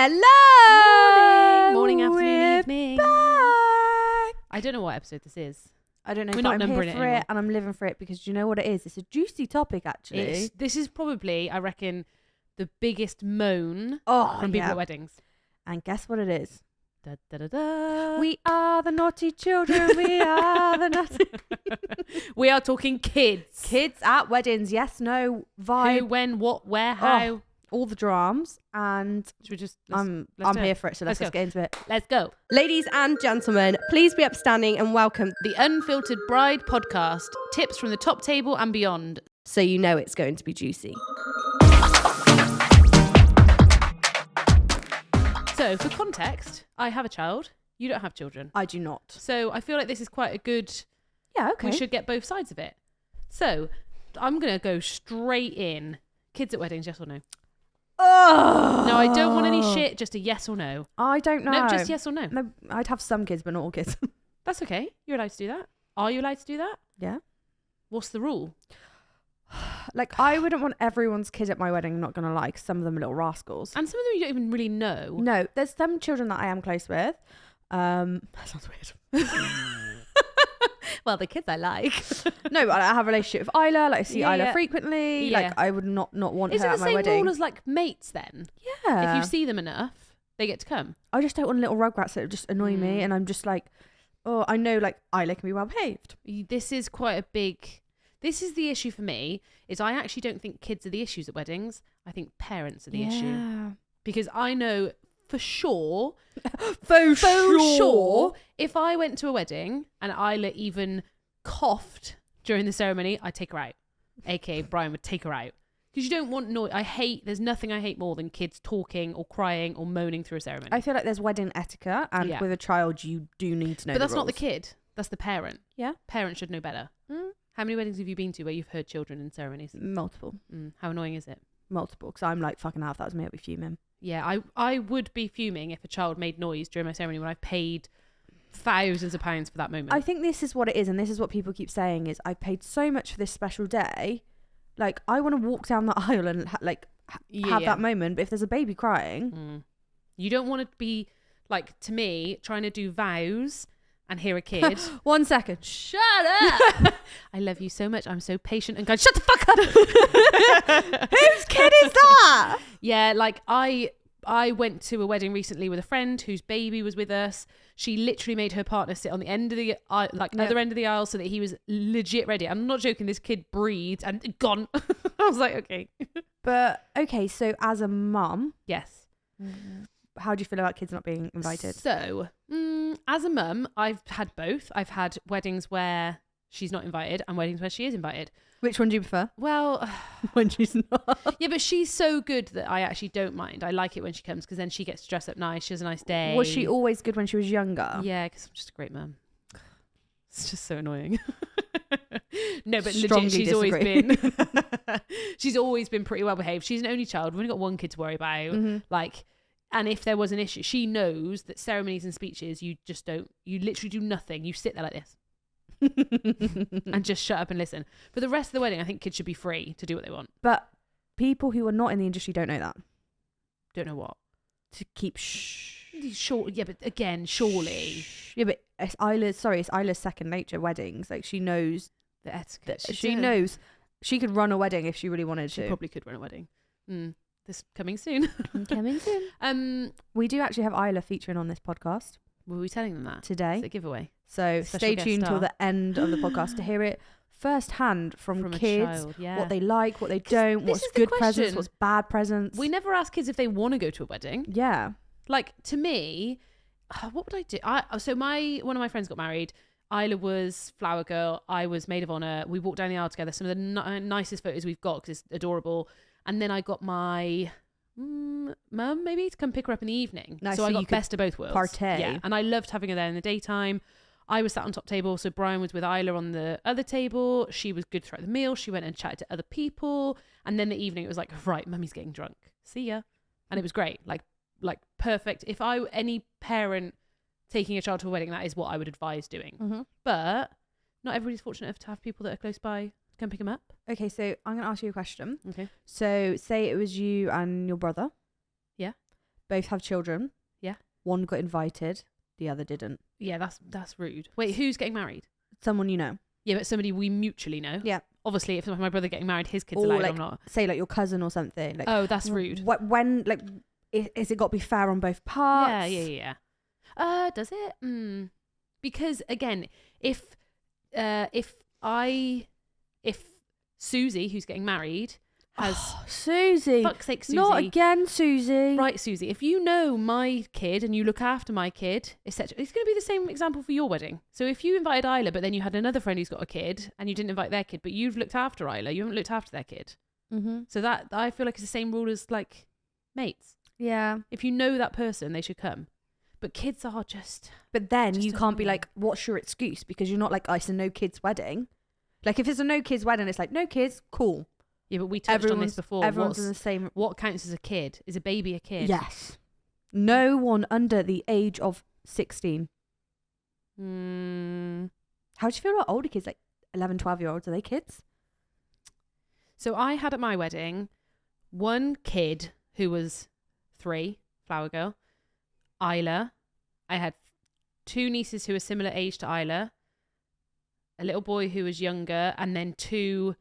Hello! Morning, afternoon, evening. Back. I don't know what episode this is. I don't know, We're but not I'm numbering here it for anymore. it and I'm living for it because do you know what it is? It's a juicy topic, actually. This is probably, I reckon, the biggest moan from people at weddings. And guess what it is? Da, da, da, da. We are the naughty children. We are the naughty... We are talking kids. Kids at weddings. Yes, no, vibe. Who, when, what, where, how. All the drams. And Should we just, I'm do here it. for it, so Let's let's go. get into it. Let's go. Ladies and gentlemen, please be upstanding and welcome, The Unfiltered Bride podcast. Tips from the top table and beyond. so you know it's going to be juicy. So, for context, I have a child. You don't have children. I do not. So, I feel like this is quite a good... Yeah, okay. We should get both sides of it. So, I'm going to go straight in. Kids at weddings, yes or no? Oh! No, I don't want any shit, just a yes or no. I don't know. No, just yes or no. No, I'd have some kids, but not all kids. That's okay. You're allowed to do that. Are you allowed to do that? Yeah. What's the rule? Like, I wouldn't want everyone's kid at my wedding, not gonna lie, 'cause some of them are little rascals. And some of them you don't even really know. No, there's some children that I am close with. That sounds weird. Well, the kids I like. No, but I have a relationship with Isla. Like, I see Yeah, Isla yeah. frequently. Yeah. Like, I would not want Is her it at the my same wedding. rule as like mates then? Yeah. If you see them enough, they get to come. I just don't want little rugrats that just annoy me. Mm. And I'm just like, oh, I know, like, Isla can be well behaved. This is quite a big... This is the issue for me, is I actually don't think kids are the issues at weddings. I think parents are the issue. Because I know for sure, For sure, if I went to a wedding and Isla even coughed during the ceremony, I'd take her out. AKA Brian would take her out. Because you don't want noise. There's nothing I hate more than kids talking or crying or moaning through a ceremony. I feel like there's wedding etiquette, and Yeah. with a child, you do need to know. But that's not the rules. kid. That's the parent. Yeah. Parents should know better. Mm. How many weddings have you been to where you've heard children in ceremonies? Multiple. How annoying is it? Multiple. Because I'm like, fucking hell, if that was me, I'd be fuming. Yeah, I would be fuming if a child made noise during my ceremony when I paid thousands of pounds for that moment. I think this is what it is, and this is what people keep saying is I paid so much for this special day. Like, I want to walk down the aisle and have that moment. But if there's a baby crying, You don't want to be like, to me, trying to do vows and hear a kid. 1 second, shut up. I love you so much. I'm so patient and kind. Shut the fuck up. Whose kid is that? Yeah, like I went to a wedding recently with a friend whose baby was with us. She literally made her partner sit on the end of the other end of the aisle so that he was legit ready. I'm not joking. This kid breathed and gone. I was like, okay. But okay, so as a mum, Yes. how do you feel about kids not being invited? So, as a mum, I've had both. I've had weddings where she's not invited and weddings where she is invited. Which one do you prefer? Well, When she's not. yeah, but she's so good that I actually don't mind. I like it when she comes because then she gets to dress up nice. She has a nice day. Was she always good when she was younger? Yeah, because I'm just a great mum. It's just so annoying. No, but Strongly legit, she's disagree. she's always been pretty well behaved. She's an only child. We've only got one kid to worry about. Mm-hmm. Like, and if there was an issue, she knows that ceremonies and speeches, you literally do nothing. You sit there like this and just shut up and listen. For the rest of the wedding, I think kids should be free to do what they want. But people who are not in the industry don't know that. Don't know what. To keep shh. Sure, yeah, but again, surely Yeah, but it's Isla's second nature weddings. Like, she knows the etiquette. that she knows she could run a wedding if she really wanted She to. probably could run a wedding. This coming soon. Coming soon. We do actually have Isla featuring on this podcast Were we telling them that? today. It's a giveaway. So Special stay guest tuned till star. the end of the podcast to hear it firsthand from a kids. child, yeah. What they like, what they don't, this what's is the good presents, question. what's bad presents. We never ask kids if they want to go to a wedding. Yeah. Like, to me, what would I do? One of my friends got married. Isla was flower girl. I was maid of honor. We walked down the aisle together. Some of the nicest photos we've got because it's adorable. And then I got my mum maybe to come pick her up in the evening. Nice, So so I you got could best of both worlds. partay. Yeah, and I loved having her there in the daytime. I was sat on top table, so Brian was with Isla on the other table. She was good throughout the meal. She went and chatted to other people. And then the evening, it was like, right, mummy's getting drunk. See ya. And it was great. Like perfect. If any parent taking a child to a wedding, that is what I would advise doing. Mm-hmm. But not everybody's fortunate enough to have people that are close by to come pick them up. Okay, so I'm going to ask you a question. Okay. So say it was you and your brother. Yeah. both have children. Yeah. One got invited, the other didn't. Yeah, that's rude. Wait, who's getting married? Someone you know. Yeah, but somebody we mutually know. Yeah. Obviously, if my brother getting married, his kids Or allowed like, or not. say like your cousin or something. Like, Oh, that's rude. When like, is it got to be fair on both parts? Yeah. Does it? Because again, if Susie, who's getting married, has Susie, fuck's sake, Susie, not again, Susie. Right, Susie. If you know my kid and you look after my kid, etc., it's going to be the same example for your wedding. So if you invited Isla, but then you had another friend who's got a kid and you didn't invite their kid, but you've looked after Isla, you haven't looked after their kid. Mm-hmm. So that I feel like it's the same rule as like mates. Yeah. If you know that person, they should come. But kids are just. But then just you can't be like, what's your excuse? Because you're not like, it's a no kids wedding. Like if it's a no kids wedding, it's like no kids, cool. Yeah, but we touched on this before. Everyone's in the same. What counts as a kid? Is a baby a kid? Yes. No one under the age of 16. How do you feel about older kids, like 11, 12-year-olds? Are they kids? So I had at my wedding one kid who was 3, flower girl, Isla. I had 2 nieces who were similar age to Isla, a little boy who was younger, and then 2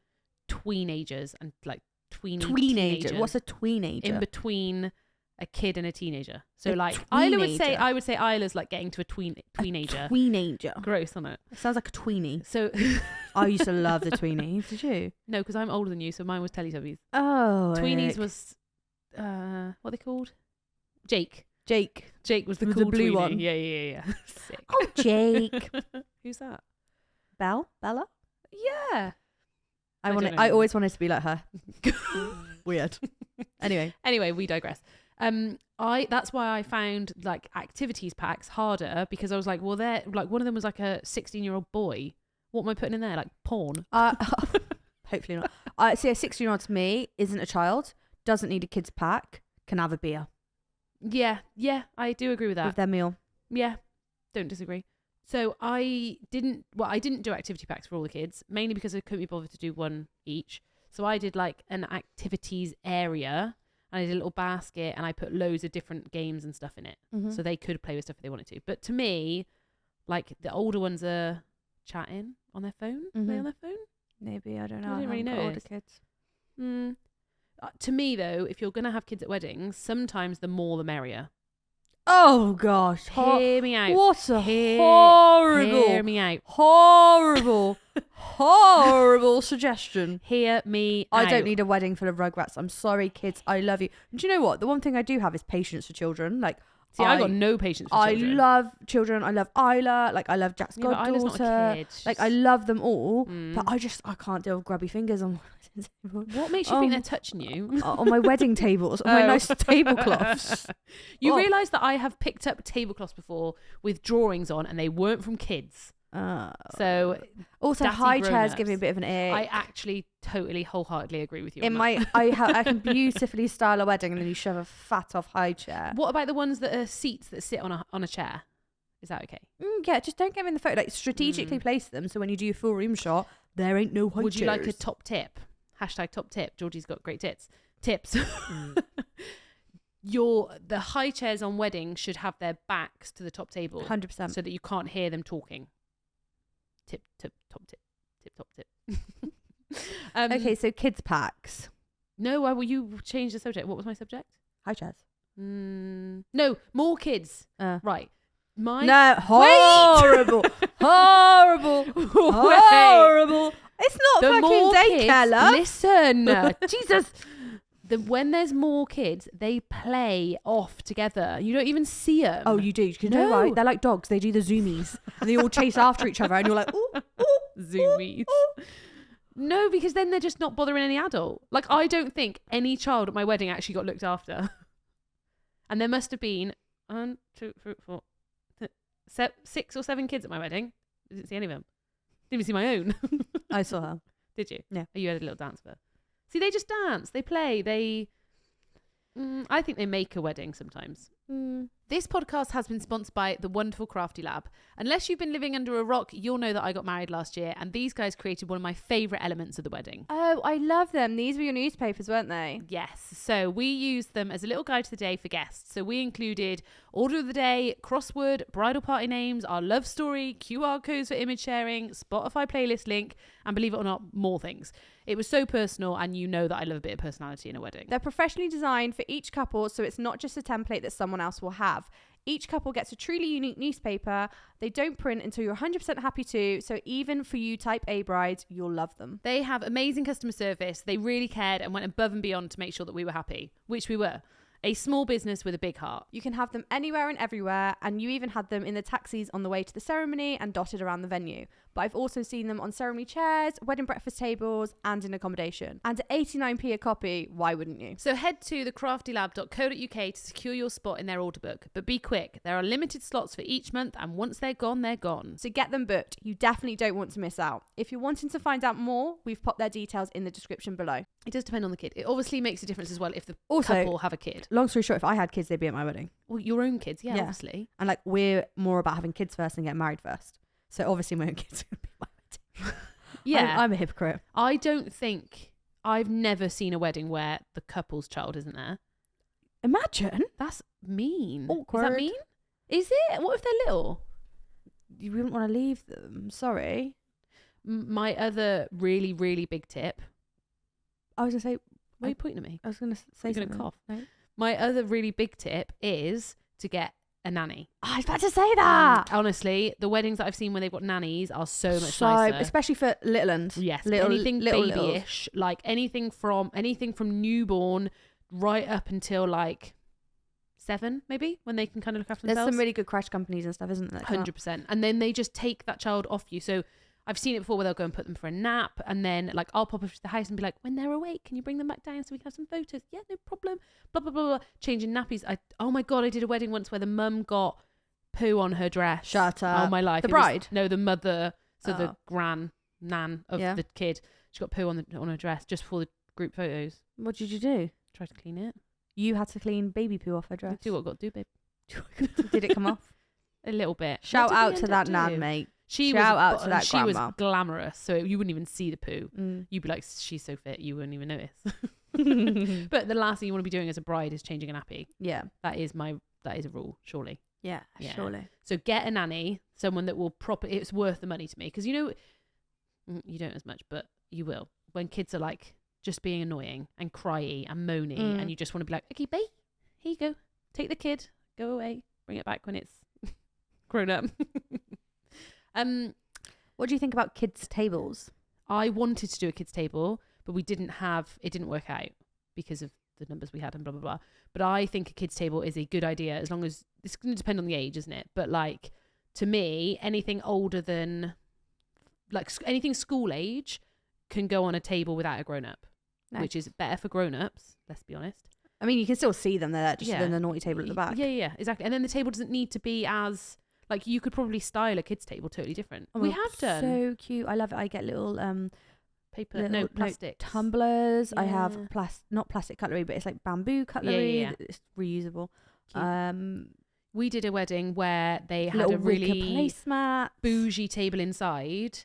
tweenagers and like teenagers. What's a tweenager? In between a kid and a teenager. So A like tweenager. I would say Isla's like getting to a tweenager. Tweenager. Gross, isn't it? It sounds like a tweenie. So I used to love the tweenies. Did you? no, because I'm older than you, so mine was Teletubbies. Oh, Tweenies ick. was what are they called? Jake was the With cool the blue tweenie. one. Yeah. Sick. Oh, Jake. Who's that? Bella? Yeah. I always wanted to be like her. Weird. Anyway, we digress. That's why I found like activities packs harder, because I was like, well, they're like, one of them was like a 16-year-old boy. What am I putting in there? Like porn? Hopefully not. See, a 16-year-old to me isn't a child, doesn't need a kids pack, can have a beer. Yeah, I do agree with that. With their meal. Yeah, don't disagree. So I didn't do activity packs for all the kids, mainly because I couldn't be bothered to do one each. So I did like an activities area, and I did a little basket, and I put loads of different games and stuff in it. Mm-hmm. So they could play with stuff if they wanted to. But to me, like the older ones are chatting on their phone. Are they on their phone? Maybe, I don't know. I didn't really haven't got older notice. kids. To me though, if you're going to have kids at weddings, sometimes the more the merrier. Oh gosh. Hear me out. What a horrible. Hear me out. Horrible suggestion. Hear me out. I don't need a wedding full of rugrats. I'm sorry, kids. I love you. And do you know what? The one thing I do have is patience for children. Like, see, I got no patience for children. I love children. I love Isla. Like, I love Jack's but Isla's not a goddaughter. kid. Like, I love them all. But I can't deal with grubby fingers on what makes you think they're touching you? on my wedding tables, on my nice tablecloths. You realise that I have picked up tablecloths before with drawings on, and they weren't from kids. So also high chairs give me a bit of an ick. I actually totally wholeheartedly agree with you. I can beautifully style a wedding, and then you shove a fat off high chair. What about the ones that are seats that sit on a chair? Is that okay? Yeah, just don't get them in the photo. Like, strategically place them so when you do your full room shot, there ain't no high Would chairs. you like a top tip? # top tip. Georgie's got great tips. The high chairs on weddings should have their backs to the top table, 100%, so that you can't hear them talking. Tip, top tip. Okay, so kids packs. No, will you change the subject? What was my subject? High chairs. No, more kids. Right. Horrible. Horrible. It's not the fucking daycare, love. Listen, Jesus. When there's more kids, they play off together. You don't even see them. Oh, you do. You know, right? They're like dogs. They do the zoomies, and they all chase after each other, and you're like, ooh, zoomies. No, because then they're just not bothering any adult. Like, I don't think any child at my wedding actually got looked after. And there must have been 1, 2, 3, 4, 6 or 7 kids at my wedding. Didn't see any of them. Didn't even see my own. I saw her. Did you? Yeah. Oh, you had a little dance with her. See, they just dance. They play. I think they make a wedding sometimes. This podcast has been sponsored by the wonderful Crafty Lab. Unless you've been living under a rock, you'll know that I got married last year, and these guys created one of my favourite elements of the wedding. Oh, I love them. These were your newspapers, weren't they? Yes. So we used them as a little guide to the day for guests. So we included order of the day, crossword, bridal party names, our love story, QR codes for image sharing, Spotify playlist link, and believe it or not, more things. It was so personal, and you know that I love a bit of personality in a wedding. They're professionally designed for each couple, so it's not just a template that someone else will have. Each couple gets a truly unique newspaper. They don't print until you're 100% happy to, so even for you type A brides, you'll love them. They have amazing customer service. They really cared and went above and beyond to make sure that we were happy, which we were. A small business with a big heart. You can have them anywhere and everywhere, and you even had them in the taxis on the way to the ceremony and dotted around the venue. But I've also seen them on ceremony chairs, wedding breakfast tables, and in accommodation. And at 89p a copy, why wouldn't you? So head to thecraftylab.co.uk to secure your spot in their order book. But be quick, there are limited slots for each month, and once they're gone, they're gone. So get them booked. You definitely don't want to miss out. If you're wanting to find out more, we've popped their details in the description below. It does depend on the kid. It obviously makes a difference as well if the Also, couple have a kid. Long story short, if I had kids, they'd be at my wedding. Well, your own kids, yeah. Obviously. And like, we're more about having kids first and getting married first. So obviously my own kids are going to be at my wedding. Yeah. I'm a hypocrite. I don't think... I've never seen a wedding where the couple's child isn't there. Imagine. That's mean. Awkward. Is that mean? Is it? What if they're little? You wouldn't want to leave them. Sorry. My other really, really big tip... I was going to say... Why are you pointing at me? I was going to say You're something. going to cough. No? My other really big tip is to get a nanny. I was about to say that. Honestly, the weddings that I've seen when they've got nannies are so much nicer. Especially for little ones. Yes, little, anything little babyish, like anything from newborn right up until like 7, maybe, when they can kind of look after There's themselves. some really good crash companies and stuff, isn't there? 100%. And then they just take that child off you. So I've seen it before where they'll go and put them for a nap, and then like I'll pop up to the house and be like, when they're awake, can you bring them back down so we can have some photos? Yeah, no problem. Blah blah blah blah. Changing nappies. Oh my god, I did a wedding once where the mum got poo on her dress. Shut up. Oh my life. The bride? No, the mother. So the Oh. nan of Yeah. the kid. She got poo on her dress just for the group photos. What did you do? Tried to clean it. You had to clean baby poo off her dress. Do what I got to do, babe. Did it come off? A little bit. Shout What did we out to end that up nan, doing? mate. She Shout was, out to that she was grandma. glamorous, so you wouldn't even see the poo. Mm. You'd be like, she's so fit, you wouldn't even notice. But the last thing you want to be doing as a bride is changing a nappy. Yeah. That is a rule, surely. Yeah, Yeah. surely. So get a nanny, someone that will it's worth the money to me. Because you don't as much, but you will. When kids are like just being annoying and cryy and moany, and you just want to be like, okay, babe, here you go. Take the kid, go away, bring it back when it's grown up. What do you think about kids' tables? I wanted to do a kids' table, but it didn't work out because of the numbers we had and blah, blah, blah. But I think a kids' table is a good idea as long as it's going to depend on the age, isn't it? But like, to me, anything older than, like anything school age can go on a table without a grown up, Nice. which is better for grown ups, let's be honest. I mean, you can still see them. They're just Yeah. in the naughty table at the back. Yeah, exactly. And then the table doesn't need to be as, like, you could probably style a kids' table totally different. Oh, We have done. So cute. I love it. I get little Paper, little, plastic. tumblers. I have Yeah. not plastic cutlery, but it's like bamboo cutlery. Yeah. It's reusable. Cute. We did a wedding where they had Little a wicker really placemat. bougie table inside,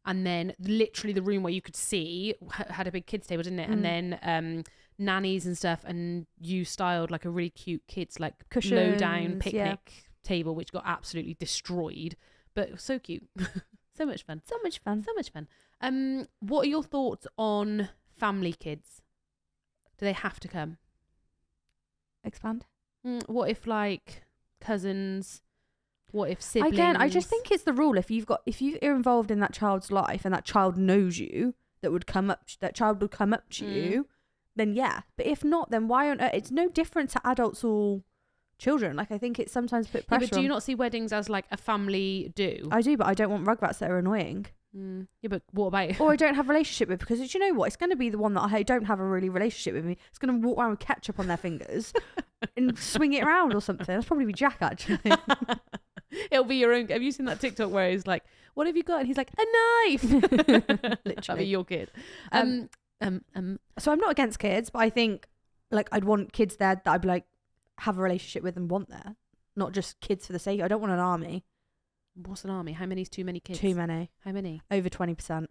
and then literally the room where you could see had a big kids table, didn't it? And then nannies and stuff, and you styled like a really cute kids like low down Cushions, picnic table, which got absolutely destroyed, but it was so cute. So much fun. So much fun. So much fun. What are your thoughts on family kids? Do they have to come? Expand. What if like cousins? What if siblings? Again, I just think it's the rule. If you're involved in that child's life and that child knows you, that child would come up to you, then yeah. But if not, then why on earth? It's no different to adults or children. Like, I think it's sometimes put pressure. But do you not see weddings as like a family do? I do, but I don't want rugrats that are annoying. Yeah, but what about Or I don't have a relationship with, because do you know what? It's going to be the one that I don't have a really relationship with me. It's going to walk around with ketchup on their fingers and swing it around or something. That's probably be Jack, actually. It'll be your own. Have you seen that TikTok where he's like, "What have you got?" And he's like, "A knife." That'll be your kid. So I'm not against kids, but I think like I'd want kids there that I'd be like have a relationship with and want there. not just kids for the sake. I don't want an army. What's an army? How many's too many kids? Too many. How many? Over 20%.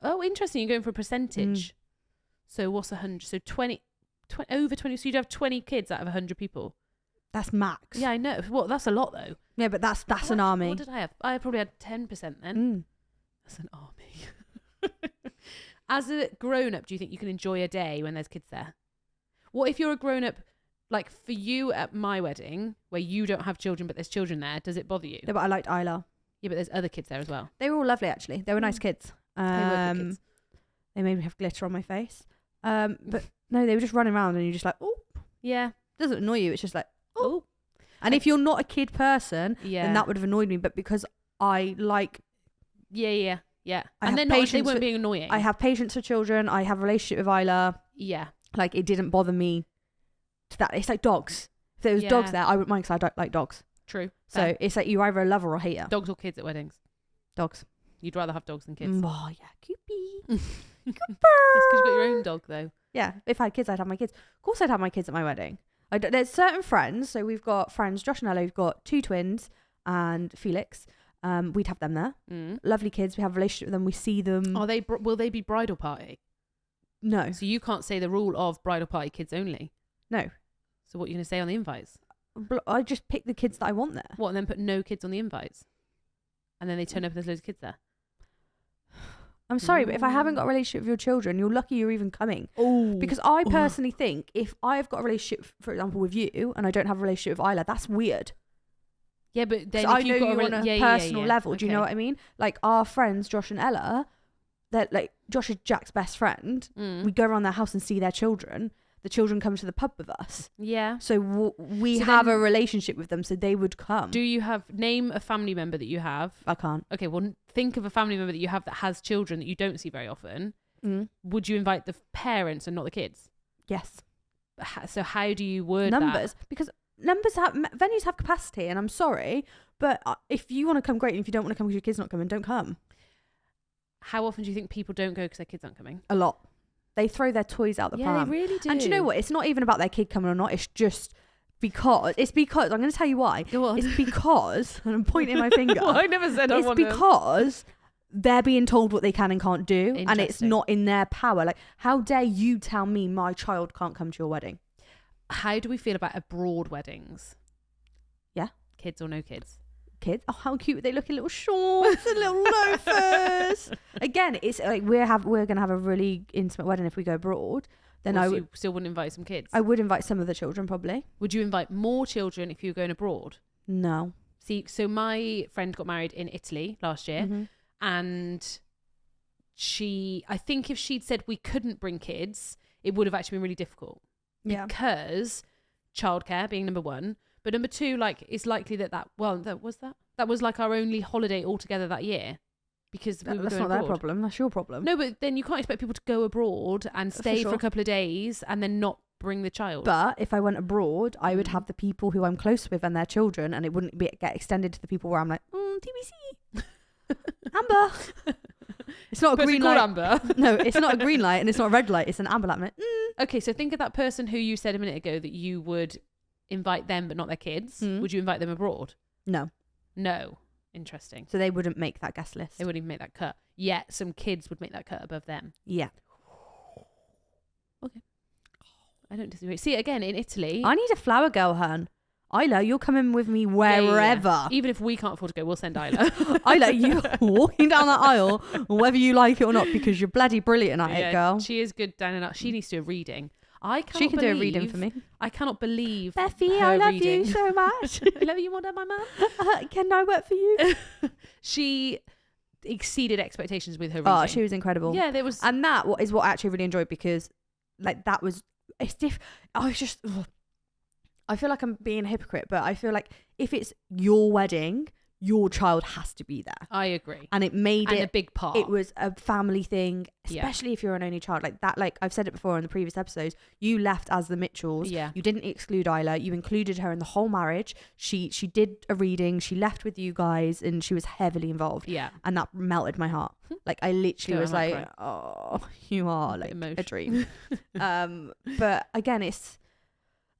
Oh, interesting. You're going for a percentage. So what's 100? So 20 over 20. So you'd have 20 kids out of 100 people. That's max. Yeah, I know. Well, that's a lot though. Yeah, but that's an army. What did I have? I probably had 10% then. That's an army. As a grown-up, do you think you can enjoy a day when there's kids there? What if you're a grown-up, like for you at my wedding, where you don't have children but there's children there, does it bother you? Yeah, but I liked Isla. Yeah, but there's other kids there as well. They were all lovely, actually. They were nice kids. They were good kids. They made me have glitter on my face. But no, they were just running around and you're just like, oh. Yeah. It doesn't annoy you. It's just like, Oh. And if you're not a kid person, Yeah. then that would have annoyed me. But because I like... Yeah. I And have they patience weren't with- being annoying. I have patience for children. I have a relationship with Isla. Yeah. Like, it didn't bother me to that. It's like dogs. If there was dogs there, I wouldn't mind because I don't like dogs. True. So Fair. it's like you either a lover or hater. Dogs or kids at weddings? Dogs. You'd rather have dogs than kids. Oh, yeah. Coopy. It's because you've got your own dog though. Yeah. If I had kids, I'd have my kids. Of course I'd have my kids at my wedding. There's certain friends. So we've got friends, Josh and Ella, we've got 2 twins and Felix. We'd have them there. Lovely kids. We have a relationship with them. We see them. Are they? Will they be bridal party? No. So you can't say the rule of bridal party kids only. No. So what are you going to say on the invites? I just pick the kids that I want there. What, and then put no kids on the invites? And then they turn up and there's loads of kids there? I'm sorry, but if I haven't got a relationship with your children, you're lucky you're even coming. Oh. Because I personally think if I've got a relationship, for example, with you, and I don't have a relationship with Isla, that's weird. Yeah, but then I if know you've got you on a personal level. Do you know what I mean? Like our friends, Josh and Ella, they're like, Josh is Jack's best friend. We go around their house and see their children. The children come to the pub with us. Yeah. So we So have then- a relationship with them, so they would come. Do you name a family member that you have? I can't. Okay, well, think of a family member that you have that has children that you don't see very often. Would you invite the parents and not the kids? Yes. So how do you word Numbers, because venues have capacity, and I'm sorry, but if you want to come, great. And if you don't want to come because your kid's not coming, don't come. How often do you think people don't go because their kids aren't coming? A lot. They throw their toys out the pram. They really do. And do you know what? It's not even about their kid coming or not. It's just because. It's because. I'm going to tell you why. Go on. It's because. And I'm pointing my finger. Well, I never said I It's wanted. because they're being told what they can and can't do, and it's Interesting. not in their power. Like, how dare you tell me my child can't come to your wedding? How do we feel about abroad weddings? Yeah. Kids or no kids? Kids, oh, how cute they look in little shorts and little loafers. Again, it's like we're gonna have a really intimate wedding if we go abroad. Then You still wouldn't invite some kids. I would invite some of the children probably. Would you invite more children if you were going abroad? No. See, so my friend got married in Italy last year, Mm-hmm. and I think if she'd said we couldn't bring kids, it would have actually been really difficult. Yeah. Because childcare being number one, but number two, like it's likely that was like our only holiday altogether that year, because we were That's going not their abroad. problem. That's your problem. No, but then you can't expect people to go abroad and stay for sure. a couple of days and then not bring the child. But if I went abroad, I would have the people who I'm close with and their children, and it wouldn't get extended to the people where I'm like, TBC, Amber. It's not a Person green called light. Amber. No, it's not a green light and it's not a red light. It's an amber light. I'm like, Okay, so think of that person who you said a minute ago that you would invite them but not their kids. Would you invite them abroad? No. No. Interesting. So they wouldn't make that guest list. They wouldn't even make that cut. Yet some kids would make that cut above them. Yeah. I don't disagree. See, again, in Italy... I need a flower girl, hun. Isla, you're coming with me wherever. Even if we can't afford to go, we'll send Isla. Isla, you walking down that aisle, whether you like it or not, because you're bloody brilliant at it, girl. She is good down and out. She needs to do a reading. She can do a reading for me. I cannot believe Bethy, her I love reading. you so much. I love you more than my mum. Can I work for you? She exceeded expectations with her reading. Oh, she was incredible. Yeah, there was... And that is what I actually really enjoyed, because like that was, it's I was just, I feel like I'm being a hypocrite, but I feel like if it's your wedding, your child has to be there. I agree. And it made and it a big part. It was a family thing, Yeah. especially if you're an only child. Like that, like I've said it before in the previous episodes, you left as the Mitchells. Yeah. You didn't exclude Isla. You included her in the whole marriage. She did a reading. She left with you guys and she was heavily involved. Yeah. And that melted my heart. Like I literally Go, was I might like, oh, you are like emotional. a dream. But again, it's,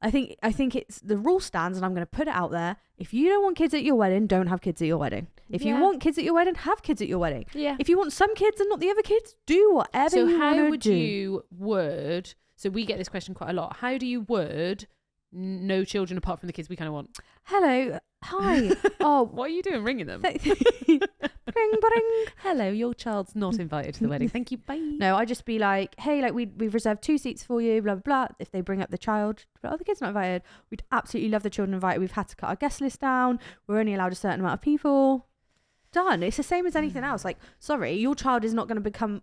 I think it's the rule stands, and I'm going to put it out there. If you don't want kids at your wedding, don't have kids at your wedding. If you want kids at your wedding, have kids at your wedding. Yeah. If you want some kids and not the other kids, do whatever you want to do. So how would you word? So we get this question quite a lot. How do you word no children apart from the kids we kind of want? Hello, hi. Oh, What are you doing, ringing them? bring, bring. Hello, your child's not invited to the wedding. Thank you. Bye. No, I just be like, hey, like we've reserved 2 seats for you, blah, blah, blah. If they bring up the child, but the kid's not invited. We'd absolutely love the children invited. We've had to cut our guest list down. We're only allowed a certain amount of people. Done. It's the same as anything else. Like, sorry, your child is not going to come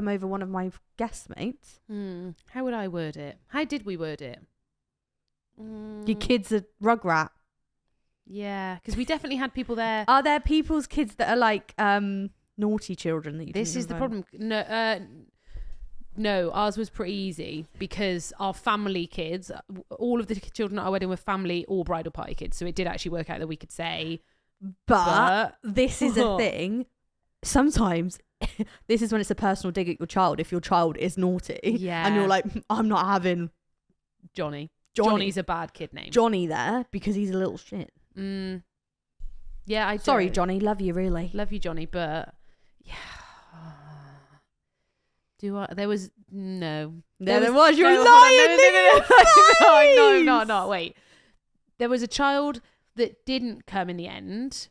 over one of my guest mates. How would I word it? How did we word it? Your kid's a rugrat. Yeah, because we definitely had people there. Are there people's kids that are like naughty children that you This didn't is the invite? problem. No, ours was pretty easy because our family kids, all of the children at our wedding were family or bridal party kids. So it did actually work out that we could say, But this is a thing. Sometimes this is when it's a personal dig at your child. If your child is naughty, Yeah. and you're like, I'm not having Johnny. Johnny's a bad kid name. Johnny there because he's a little shit. Yeah, I Sorry, don't. Johnny. Love you, really. Love you, Johnny, but yeah. There was no. There was. You're no, lying. No. Wait. There was a child that didn't come in the end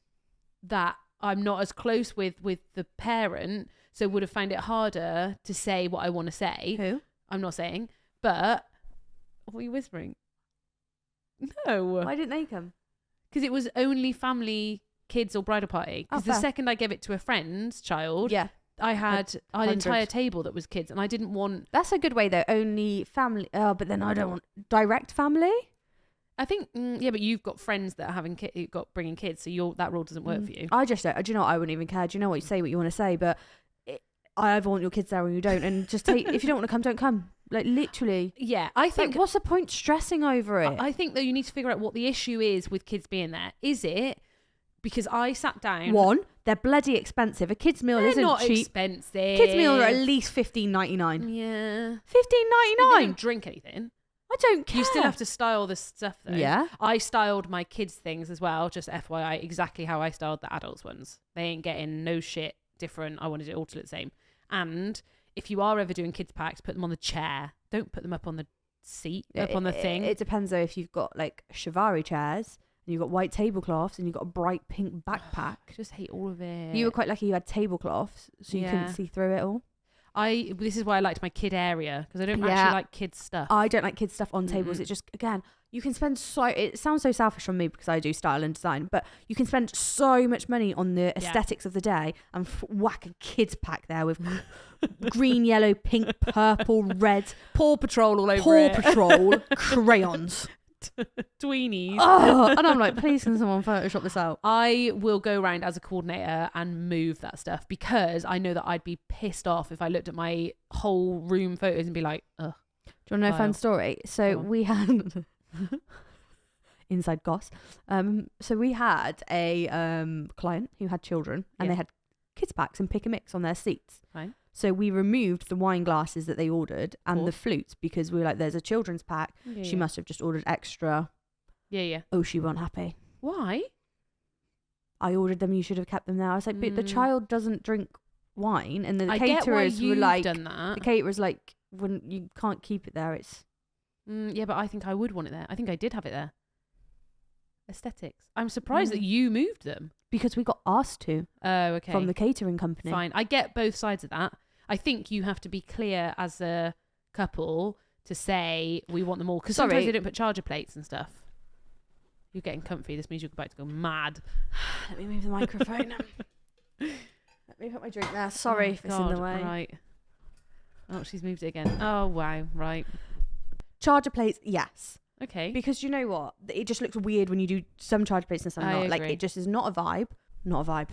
that I'm not as close with the parent, so would have found it harder to say what I want to say. Who? I'm not saying, but what are you whispering? No. Why didn't they come? Because it was only family, kids, or bridal party. Because the fair. second I gave it to a friend's child, Yeah. I had an 100. entire table that was kids, and I didn't want. That's a good way though. Only family. Oh, but then I don't want direct family. I think, yeah, but you've got friends that are having you've got bringing kids, so that rule doesn't work for you. I just don't. Do you know what? I wouldn't even care. Do you know what? You say what you want to say, but I either want your kids there or you don't. And just take. If you don't want to come, don't come. Like literally. Yeah, I think. Like, what's the point stressing over it? I think that you need to figure out what the issue is with kids being there. Is it because I sat down? One, they're bloody expensive. A kid's meal They're isn't not cheap. expensive. Kids' meals are at least $15.99. Yeah. $15.99. They don't drink anything. I don't care. You still have to style the stuff though. Yeah. I styled my kids' things as well, just FYI, exactly how I styled the adults' ones. They ain't getting no shit different. I wanted it all to look the same. And if you are ever doing kids' packs, put them on the chair. Don't put them up on the seat, up on the thing. It depends though. If you've got like Shivari chairs and you've got white tablecloths and you've got a bright pink backpack. I just hate all of it. You were quite lucky you had tablecloths, so you couldn't see through it all. This is why I liked my kid area, because I don't Yeah. actually like kids stuff. I don't like kids stuff on tables. It just, again, you can spend it sounds so selfish from me because I do style and design, but you can spend so much money on the aesthetics of the day and whack a kids pack there with green, yellow, pink, purple, red. Paw Patrol all over Paw it. Patrol crayons. Tweenies. Oh, and I'm like, please can someone Photoshop this out? I will go around as a coordinator and move that stuff because I know that I'd be pissed off if I looked at my whole room photos and be like, ugh. Do you want to know a fun story? So Go on. we had inside goss. So we had a client who had children and they had kids packs and pick a mix on their seats. Fine. So we removed the wine glasses that they ordered and the flutes because we were like, there's a children's pack. She must have just ordered extra. Yeah. Oh, she wasn't happy. Why? I ordered them. You should have kept them there. I was like, but the child doesn't drink wine. And then the I get why caterers were you've like, done that. the caterers like, when you can't keep it there, it's. Yeah, but I think I would want it there. I think I did have it there. Aesthetics. I'm surprised that you moved them. Because we got asked to. Oh, okay. From the catering company. Fine. I get both sides of that. I think you have to be clear as a couple to say we want them all. Because sometimes they don't put charger plates and stuff. You're getting comfy. This means you're about to go mad. Let me move the microphone. Let me put my drink there. Sorry if it's in the way. Right. Oh, she's moved it again. Oh, wow. Right. Charger plates, yes. Okay. Because you know what? It just looks weird when you do some charger plates and some I not. Like, agree. it just is not a vibe. Not a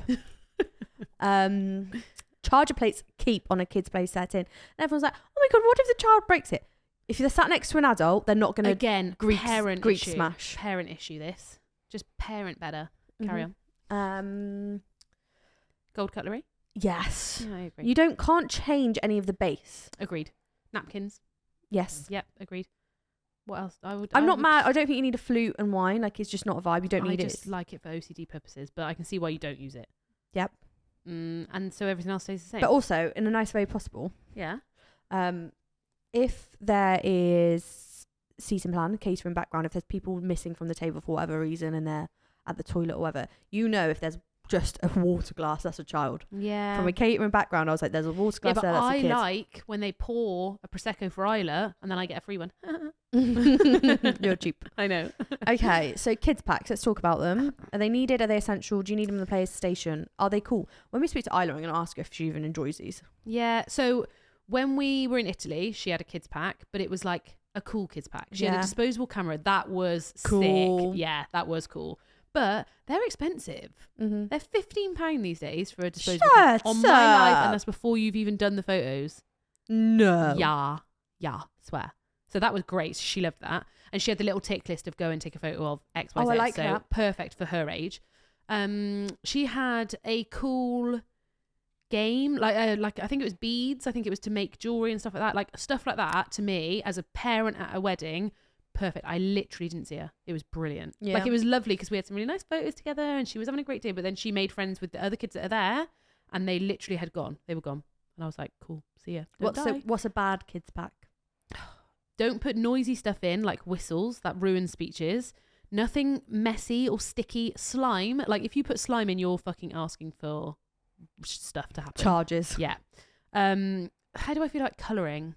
vibe. Charger plates keep on a kid's play setting. And everyone's like, oh my God, what if the child breaks it? If they're sat next to an adult, they're not going to Again, Greek issue. smash. Parent issue this. Just parent better. Carry on. Gold cutlery? Yes. Yeah, I agree. You can't change any of the base. Agreed. Napkins? Yes. Yep, agreed. What else? I'm not mad. I don't think you need a flute and wine. Like, it's just not a vibe. You don't need I it. just like it for OCD purposes, but I can see why you don't use it. Yep. And so everything else stays the same. But also in a nice way possible. Yeah. If there is seating plan, catering background, if there's people missing from the table for whatever reason and they're at the toilet or whatever, you know, if there's just a water glass, that's a child. Yeah. From a catering background, I was like, there's a water glass there, that's a kid. I like when they pour a Prosecco for Isla and then I get a free one. You're cheap. I know. Okay, so kids packs, let's talk about them. Are they needed? Are they essential? Do you need them in the PlayStation? Are they cool? When we speak to Isla, I'm going to ask her if she even enjoys these. Yeah. So when we were in Italy, she had a kids pack, but it was like a cool kids pack. She had a disposable camera. That was cool. Sick. Yeah, that was cool. But they're expensive. Mm-hmm. They're £15 these days for a disposable camera. On my life, and that's before you've even done the photos. No. Yeah, swear. So that was great. She loved that. And she had the little tick list of go and take a photo of X, Y, Z. I like so that. Perfect for her age. She had a cool game, like I think it was beads. I think it was to make jewelry and stuff like that. Like stuff like that, to me, as a parent at a wedding, perfect. I literally didn't see her. It was brilliant. Yeah. Like, it was lovely because we had some really nice photos together and she was having a great day. But then she made friends with the other kids that are there and they literally had gone. They were gone. And I was like, cool, see ya. What's a bad kids pack? Don't put noisy stuff in, like whistles, that ruins speeches. Nothing messy or sticky. Slime. Like, if you put slime in, you're fucking asking for stuff to happen. Charges. Yeah. How do I feel about colouring?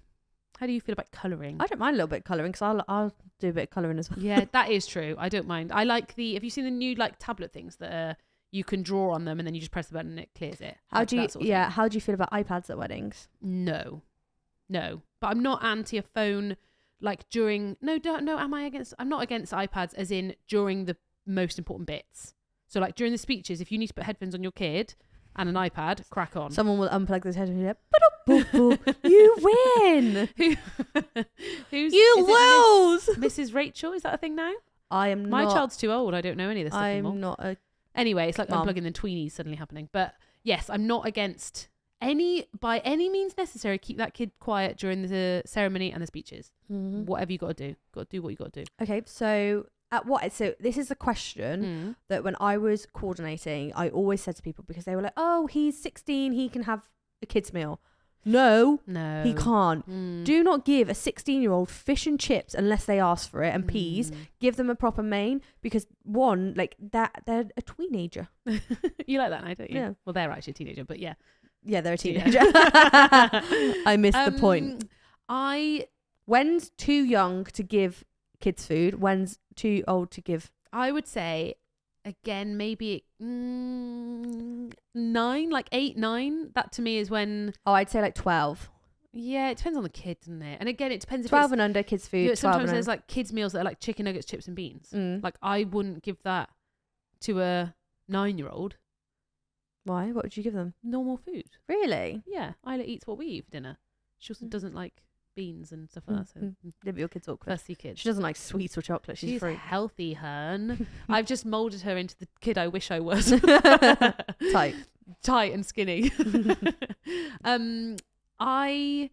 How do you feel about colouring? I don't mind a little bit of colouring because I'll do a bit of colouring as well. Yeah, that is true. I don't mind. I like have you seen the new like tablet things that you can draw on them and then you just press the button and it clears it? How do you feel about iPads at weddings? No. But I'm not anti a phone like during I'm not against iPads as in during the most important bits. So like during the speeches, if you need to put headphones on your kid and an iPad, crack on. Someone will unplug this headphone and you win. You lose. Mrs. Rachel, is that a thing now? I am My not. child's too old. I don't know any of this stuff anymore. I'm not a. Anyway, it's like Mum. unplugging the tweenies suddenly happening. But yes, I'm not against by any means necessary. Keep that kid quiet during the ceremony and the speeches. Mm-hmm. Whatever you got to do. Got to do what you got to do. Okay, so so this is a question that when I was coordinating, I always said to people because they were like, "Oh, he's 16, he can have a kids meal." No, he can't. Do not give a 16-year-old fish and chips unless they ask for it and peas. Give them a proper main because one, like they're a teenager. You like that now, don't you? Yeah. Well, they're actually a teenager, but yeah. Yeah, they're a teenager. I missed the point. When's too young to give kids food? When's too old to give? I would say, again, maybe 9, like 8, 9. That to me is when. Oh, I'd say like 12. Yeah, it depends on the kid, doesn't it? And again, it depends if 12 it's, and under kids food. sometimes there's like kids meals that are like chicken nuggets, chips and beans. Like I wouldn't give that to a 9-year-old. Why? What would you give them? Normal food. Really? Yeah, Isla eats what we eat for dinner. She also doesn't like beans and stuff like that. So Yeah, but your kid's awkward. fussy kid. She doesn't like sweets or chocolate. She's free. Healthy, hun. I've just moulded her into the kid I wish I was. Tight and skinny. I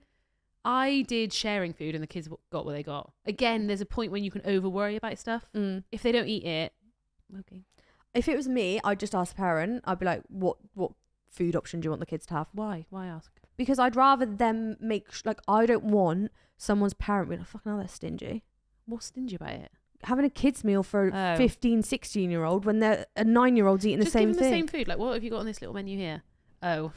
did sharing food and the kids got what they got. Again, there's a point when you can over worry about stuff. If they don't eat it, okay. If it was me, I'd just ask the parent. I'd be like, what food option do you want the kids to have? Why ask? Because I'd rather them I don't want someone's parent being like, fucking hell, they're stingy. What's stingy about it? Having a kids meal for a 15, 16-year-old when they're a 9-year-old's eating Just the same give them thing. the same food. Like, what have you got on this little menu here? Oh,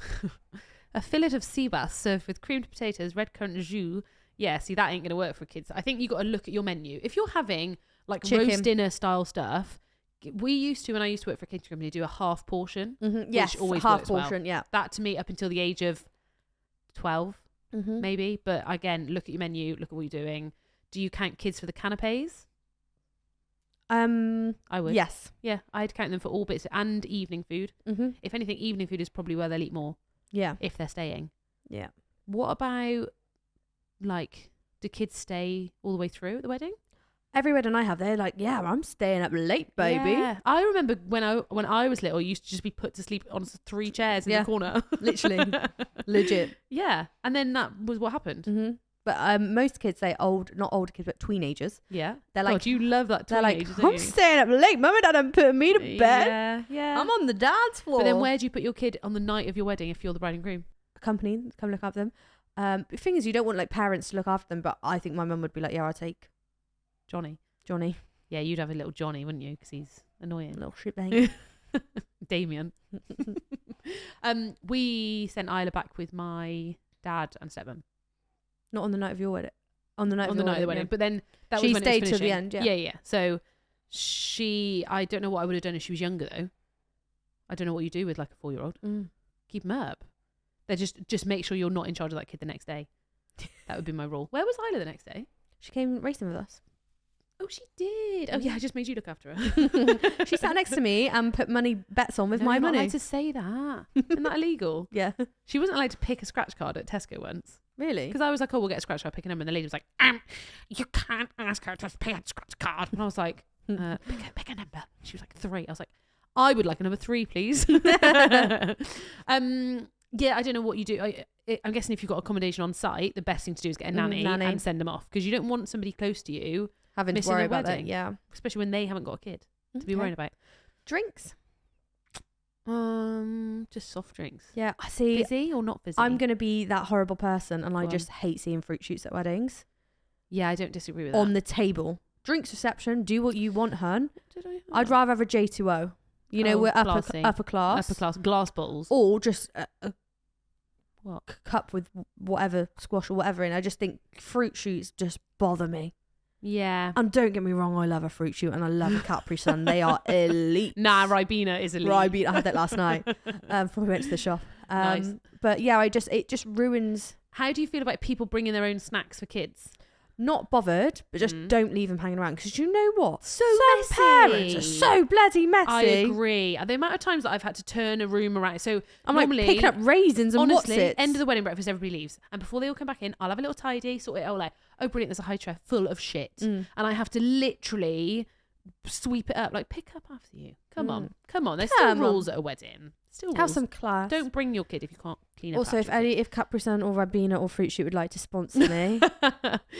a fillet of sea bass served with creamed potatoes, red currant jus. Yeah, see, that ain't going to work for kids. I think you got to look at your menu. If you're having like Chicken. roast dinner style stuff, we used to, when I used to work for a catering company, do a half portion. Yes, which always half works portion, well. yeah. That to me up until the age of 12, maybe. But again, look at your menu, look at what you're doing. Do you count kids for the canapes? I would. Yes. Yeah, I'd count them for all bits and evening food. If anything, evening food is probably where they'll eat more. Yeah. If they're staying. Yeah. What about, like, do kids stay all the way through at the wedding? Every wedding I have, they're like, yeah, I'm staying up late, baby. Yeah. I remember when I was little, I used to just be put to sleep on 3 chairs in the corner. Literally. Legit. Yeah. And then that was what happened. But most kids say not older kids, but teenagers. Yeah. They're like, God, you love that they're like, teenagers, don't I'm you? staying up late. Mum and Dad haven't put me to bed. Yeah, yeah. I'm on the dance floor. But then where do you put your kid on the night of your wedding if you're the bride and groom? Company, come look after them. The thing is, you don't want like parents to look after them, but I think my mum would be like, yeah, I'll take Johnny. Yeah, you'd have a little Johnny, wouldn't you? Because he's annoying. little shit bang. Damien. We sent Isla back with my dad and stepmom. Not on the night of your wedding. On the night of the wedding. yeah. But then that She was when it stayed was till the finishing. end, yeah. Yeah. So I don't know what I would have done if she was younger though. I don't know what you do with like a 4-year-old. Keep them up. They just make sure you're not in charge of that kid the next day. That would be my rule. Where was Isla the next day? She came racing with us. Oh, she did. Oh yeah, I just made you look after her. She sat next to me and put bets on with No, my you're not money. allowed to say that. Isn't that illegal? Yeah. She wasn't allowed to pick a scratch card at Tesco once. Really? Because I was like, oh, we'll get a scratch card, pick a number. And the lady was like, you can't ask her to pick a scratch card. And I was like, pick a number. She was like, 3. I was like, I would like a number 3, please. Yeah, I don't know what you do. I'm guessing if you've got accommodation on site, the best thing to do is get a nanny. And send them off. Because you don't want somebody close to you having to missing worry their about wedding. that. Yeah. Especially when they haven't got a kid to be Okay. worrying about. Drinks. Just soft drinks. Yeah. I see. Fizzy or not fizzy? I'm going to be that horrible person and I Go on. just hate seeing fruit shoots at weddings. Yeah, I don't disagree with that. On the table. Drinks reception, do what you want, hun. Did I? I'd rather have a J2O. You know, Oh, we're classy. upper class. Upper class glass bottles. Or just a What? cup with whatever, squash or whatever in. I just think fruit shoots just bother me. Yeah. And don't get me wrong, I love a fruit shoot and I love a Capri Sun. They are elite. Nah, Ribena is elite. Ribena, I had that last night before we went to the shop. Nice. But yeah, it just ruins. How do you feel about people bringing their own snacks for kids? Not bothered, but just don't leave them hanging around because you know what? So Some parents are so bloody messy. I agree. The amount of times that I've had to turn a room around. So I'm normally, like picking up raisins and honestly, what's it? end of the wedding breakfast, everybody leaves. And before they all come back in, I'll have a little tidy, sort it all out. Oh, brilliant, there's a high tray full of shit. And I have to literally sweep it up. Like, pick up after you. Come on. There's still rules at a wedding. Still Have rules. some class. Don't bring your kid if you can't clean up. Also, if Capri Sun or Ribena or Fruit Shoot would like to sponsor me,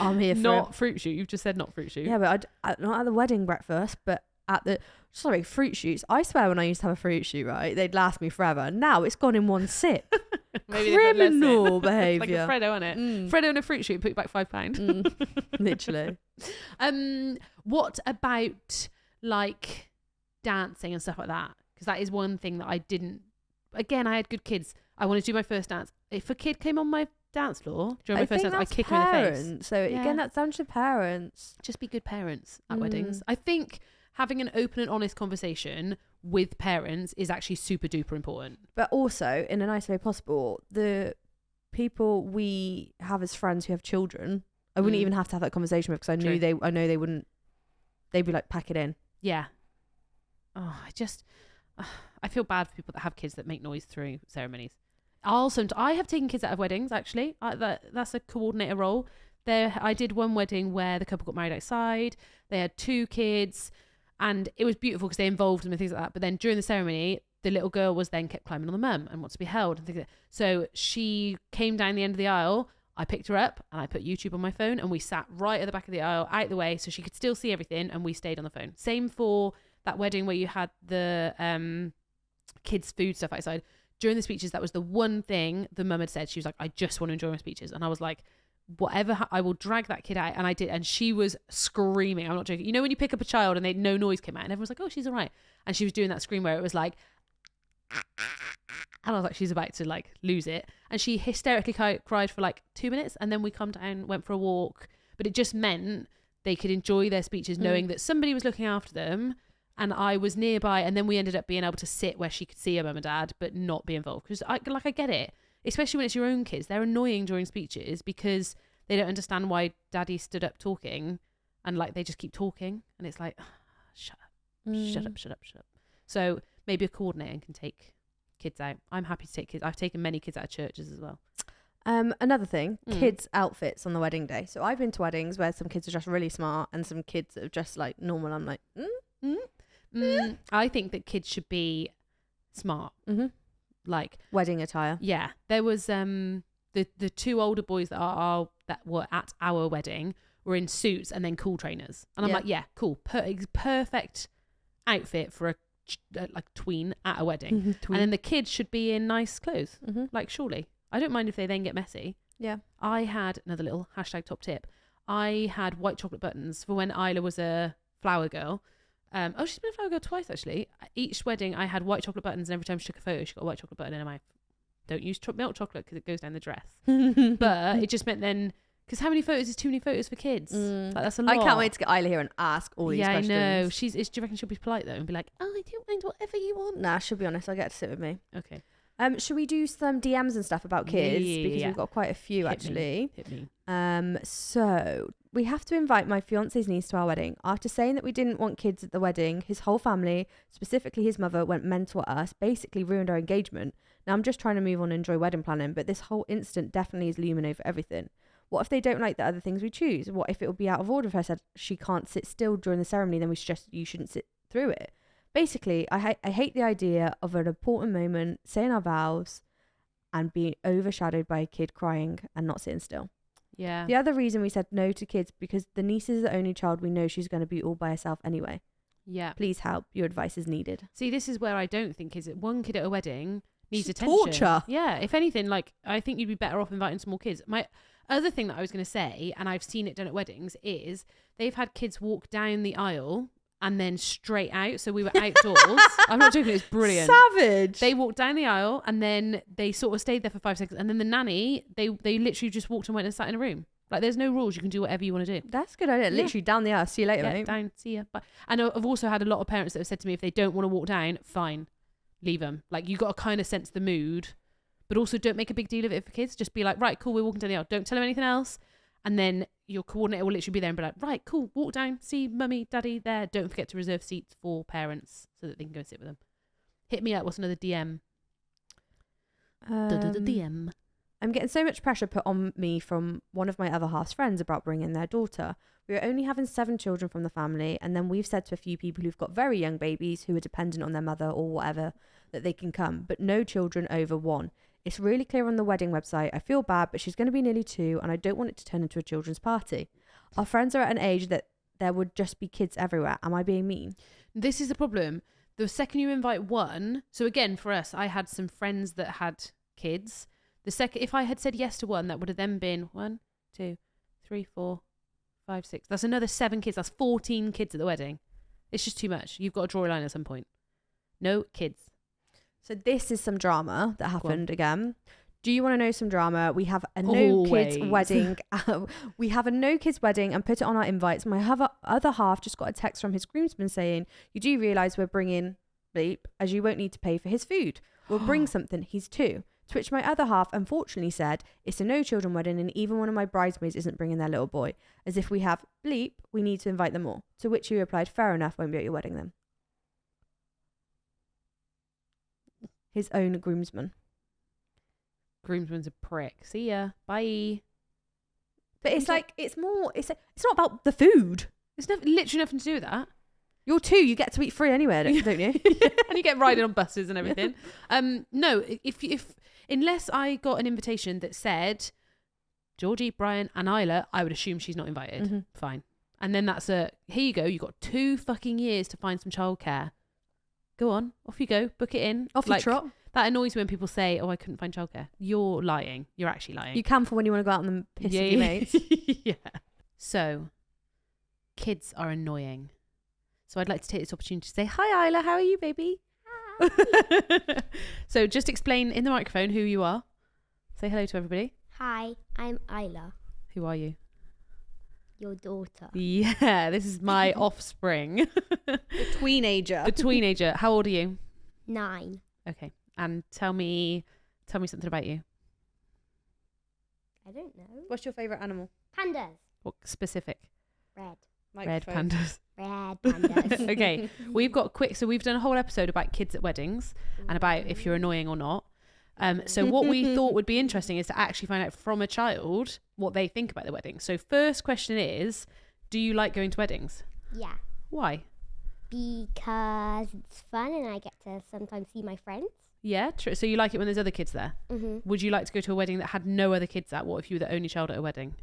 I'm here for not it. fruit shoot. You've just said not fruit shoot. Yeah, but not at the wedding breakfast, but at the fruit shoots. I swear, when I used to have a fruit shoot, right, they'd last me forever. Now it's gone in one sip. Maybe they put less in. Criminal Like a behaviour. Freddo, isn't it? Freddo and a fruit shoot, put you back £5. Literally. What about like dancing and stuff like that? Because that is one thing that I didn't. Again, I had good kids. I wanted to do my first dance. If a kid came on my dance floor during my first dance, I kick him in the face. So Yeah. again, that's down to parents. Just be good parents at weddings. I think having an open and honest conversation with parents is actually super duper important. But also, in a nice way possible, the people we have as friends who have children, I wouldn't even have to have that conversation with because I know they wouldn't. They'd be like, pack it in. Yeah. Oh, I feel bad for people that have kids that make noise through ceremonies. I have taken kids out of weddings, actually. That's a coordinator role. I did one wedding where the couple got married outside. They had 2 kids and it was beautiful because they involved them and things like that. But then during the ceremony, the little girl was then kept climbing on the mum and wants to be held and things like that. So she came down the end of the aisle. I picked her up and I put YouTube on my phone and we sat right at the back of the aisle, out the way, so she could still see everything, and we stayed on the phone. Same for that wedding where you had the kids' food stuff outside. During the speeches, that was the one thing the mum had said. She was like, I just want to enjoy my speeches. And I was like, whatever, I will drag that kid out. And I did. And she was screaming. I'm not joking. You know when you pick up a child and no noise came out and everyone's like, oh, she's all right. And she was doing that scream where it was like, and I was like, she's about to like lose it. And she hysterically cried for like 2 minutes. And then we come down, went for a walk. But it just meant they could enjoy their speeches knowing that somebody was looking after them. And I was nearby, and then we ended up being able to sit where she could see her mum and dad, but not be involved. Because I get it, especially when it's your own kids. They're annoying during speeches because they don't understand why daddy stood up talking, and like they just keep talking, and it's like, shut up. So maybe a coordinator can take kids out. I'm happy to take kids. I've taken many kids out of churches as well. Another thing, kids' outfits on the wedding day. So I've been to weddings where some kids are dressed really smart and some kids that are dressed like normal. I'm like, I think that kids should be smart. Like wedding attire. Yeah, there was the 2 older boys that are that were at our wedding were in suits and then cool trainers. And I'm Yeah. like, yeah, cool. Perfect outfit for a like tween at a wedding. And then the kids should be in nice clothes. Like, surely. I don't mind if they then get messy. Yeah. I had another little hashtag top tip. I had white chocolate buttons for when Isla was a flower girl. She's been a flower girl twice, actually. Each wedding, I had white chocolate buttons, and every time she took a photo, she got a white chocolate button in her mouth. Don't use milk chocolate because it goes down the dress. But it just meant then, because how many photos is too many photos for kids? Like, that's a lot. I can't wait to get Isla here and ask all these questions. Yeah, I know. Do you reckon she'll be polite though and be like, oh, I don't mind whatever you want? Nah, she'll be honest. I'll get to sit with me. Okay. Should we do some DMs and stuff about kids? Because we've got quite a few actually. Hit me. So we have to invite my fiance's niece to our wedding. After saying that we didn't want kids at the wedding, his whole family, specifically his mother, went mental at us, basically ruined our engagement. Now I'm just trying to move on and enjoy wedding planning, but this whole incident definitely is looming over everything. What if they don't like the other things we choose? What if it will be out of order if I said she can't sit still during the ceremony, then we suggest you shouldn't sit through it? Basically, I hate the idea of an important moment, saying our vows, and being overshadowed by a kid crying and not sitting still. Yeah. The other reason we said no to kids because the niece is the only child we know she's going to be all by herself anyway. Yeah. Please help. Your advice is needed. See, this is where I don't think is it one kid at a wedding needs It's attention. torture. Yeah. If anything, like, I think you'd be better off inviting some more kids. My other thing that I was going to say, and I've seen it done at weddings, is they've had kids walk down the aisle and then straight out. So we were outdoors. I'm not joking. It's brilliant. Savage. They walked down the aisle and then they sort of stayed there for 5 seconds. And then the nanny, they literally just walked and went and sat in a room. Like, there's no rules. You can do whatever you want to do. That's a good idea. Yeah. Literally down the aisle. See you later, Yeah, mate. down. See ya. Bye. And I've also had a lot of parents that have said to me, if they don't want to walk down, fine, leave them. Like, you got to kind of sense the mood, but also don't make a big deal of it for kids. Just be like, right, cool, we're walking down the aisle. Don't tell them anything else. And then your coordinator will literally be there and be like, right, cool, walk down, see mummy, daddy there. Don't forget to reserve seats for parents so that they can go and sit with them. Hit me up. What's another DM? DM. I'm getting so much pressure put on me from one of my other half's friends about bringing their daughter. We are only having 7 children from the family, and then we've said to a few people who've got very young babies who are dependent on their mother or whatever that they can come, but no children over 1. It's really clear on the wedding website. I feel bad, but she's going to be nearly 2, and I don't want it to turn into a children's party. Our friends are at an age that there would just be kids everywhere. Am I being mean? This is the problem. The second you invite one, so again, for us, I had some friends that had kids. The second, if I had said yes to one, that would have then been 1, 2, 3, 4, 5, 6. That's another 7 kids. That's 14 kids at the wedding. It's just too much. You've got to draw a line at some point. No kids. So this is some drama that happened again. Do you want to know some drama? We have a no kids Always. wedding. We have a no kids wedding and put it on our invites. My other half just got a text from his groomsman saying, you do realise we're bringing bleep as you won't need to pay for his food. We'll bring something. He's 2. To which my other half unfortunately said, it's a no children wedding and even one of my bridesmaids isn't bringing their little boy. As if we have bleep, we need to invite them all. To which he replied, fair enough, won't be at your wedding then. His own groomsman. Groomsman's a prick. See ya. Bye. But it's like, it's not about the food. It's literally nothing to do with that. You're 2, you get to eat free anyway, don't you? And you get riding on buses and everything. No, if unless I got an invitation that said Georgie, Brian and Isla, I would assume she's not invited. Mm-hmm. Fine. And then that's here you go. You got 2 fucking years to find some childcare. Go on, off you go, book it in. Off you trot. That annoys me when people say, oh, I couldn't find childcare. You're lying. You're actually lying. You can for when you want to go out and piss with your mates. Yeah. So, kids are annoying. So I'd like to take this opportunity to say, hi Isla, how are you, baby? Hi. So just explain in the microphone who you are. Say hello to everybody. Hi, I'm Isla, Who are you? your daughter. Yeah, this is my offspring. The tweenager. A teenager. How old are you? 9. Okay. And tell me something about you. I don't know. What's your favourite animal? Pandas. What specific? Red. Red pandas. Red pandas. Okay. We've done a whole episode about kids at weddings and about if you're annoying or not. So what we thought would be interesting is to actually find out from a child what they think about the wedding. So first question is, do you like going to weddings? Yeah. Why? Because it's fun and I get to sometimes see my friends. Yeah, true. So you like it when there's other kids there? Mm-hmm. Would you like to go to a wedding that had no other kids at? What if you were the only child at a wedding?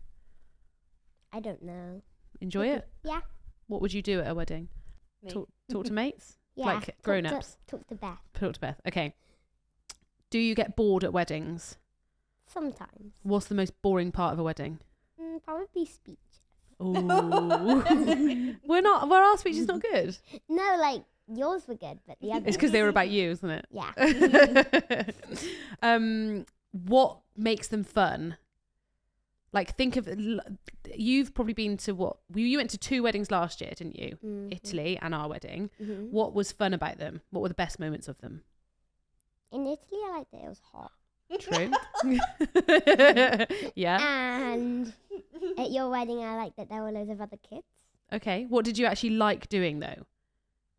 I don't know. Enjoy it? Yeah. What would you do at a wedding? Talk to mates? Yeah. Like grown-ups? Talk to Beth. Talk to Beth. Okay. Do you get bored at weddings? Sometimes. What's the most boring part of a wedding? Probably speech. Ooh. Our speech is not good. No, like yours were good, but the others. It's because they were about you, isn't it? Yeah. What makes them fun? Like, think of, you've probably been to you went to 2 weddings last year, didn't you? Mhm. Italy and our wedding. Mhm. What was fun about them? What were the best moments of them? In Italy, I liked that it was hot. True. Yeah. And at your wedding, I liked that there were loads of other kids Okay. What did you actually like doing though?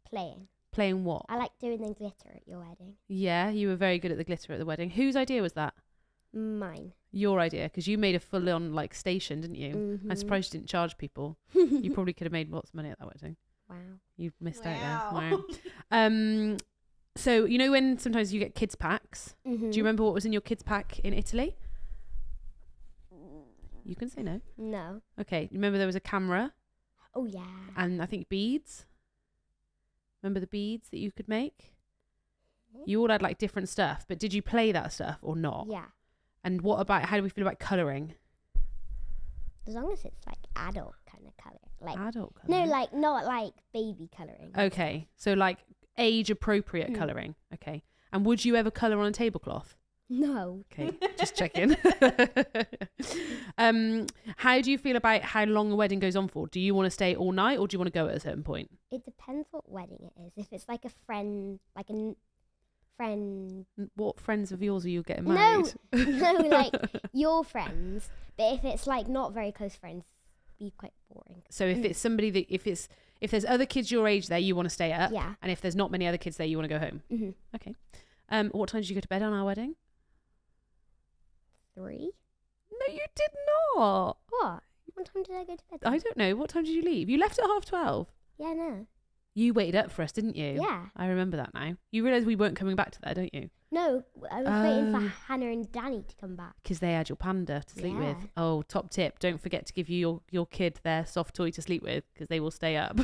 playing. Playing what? I liked doing the glitter at your wedding. Yeah, you were very good at the glitter at the wedding. Whose idea was that? Mine. Your idea, because you made a full-on like station, didn't you? Mhm. I'm surprised you didn't charge people. You probably could have made lots of money at that wedding. Wow. You missed out there. Wow. So you know when sometimes you get kids packs. Do you remember what was in your kids pack in Italy? You can say no. No. Okay. You remember there was a camera Oh yeah. and I think beads. Remember the beads that you could make? You all had like different stuff, but did you play that stuff or not? Yeah. And how do we feel about colouring? As long as it's like adult kind of color. Like Adult no, colouring? like not like baby coloring. Okay. So like age appropriate colouring. Okay. And would you ever colour on a tablecloth? No. Okay, just checking. How do you feel about how long a wedding goes on for? Do you want to stay all night or do you want to go at a certain point? It depends what wedding it is. If it's like a friend, like a friend. What friends of yours are you getting No, married? no, like your friends. But if it's like not very close friends, it'd be quite boring. So if it's somebody that if there's other kids your age there, you want to stay up. Yeah. And if there's not many other kids there, you want to go home. Mm-hmm. Okay. What time did you go to bed on our wedding? 3? No, you did not. What? What time did I go to bed? I don't know. What time did you leave? You left at 12:30. Yeah, no. You waited up for us, didn't you? Yeah. I remember that now. You realise we weren't coming back to that, don't you? No, I was waiting for Hannah and Danny to come back. Because they had your panda to sleep with. Yeah. Oh, top tip. Don't forget to give your kid their soft toy to sleep with because they will stay up.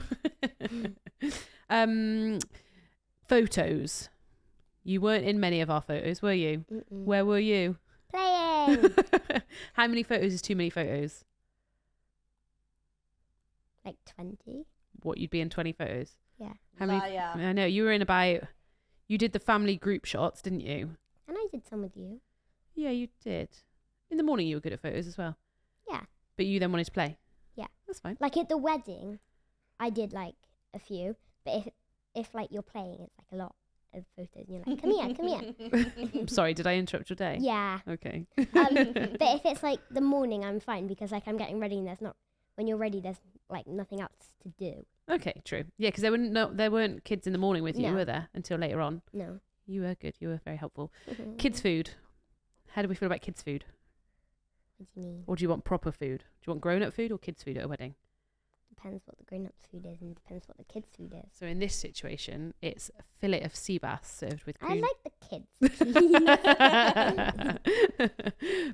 Photos. You weren't in many of our photos, were you? Mm-mm. Where were you? Playing. How many photos is too many photos? Like 20. What, you'd be in 20 photos? Yeah. How many? I know. You were in you did the family group shots, didn't you? And I did some with you. Yeah, you did. In the morning you were good at photos as well. Yeah. But you then wanted to play? Yeah. That's fine. Like at the wedding, I did like a few. But if like you're playing, it's like a lot of photos. And you're like, come here, come here. I'm sorry, did I interrupt your day? Yeah. Okay. But if it's like the morning, I'm fine because like I'm getting ready and when you're ready, there's like nothing else to do. Okay, true. Yeah, because there weren't kids in the morning with you, No. were there? Until later on. No. You were good. You were very helpful. Kids' food. How do we feel about kids' food? What do you mean? Or do you want proper food? Do you want grown-up food or kids' food at a wedding? Depends what the grown-up's food is and depends what the kids' food is. So in this situation, it's a fillet of sea bass served with I cream. like the kids.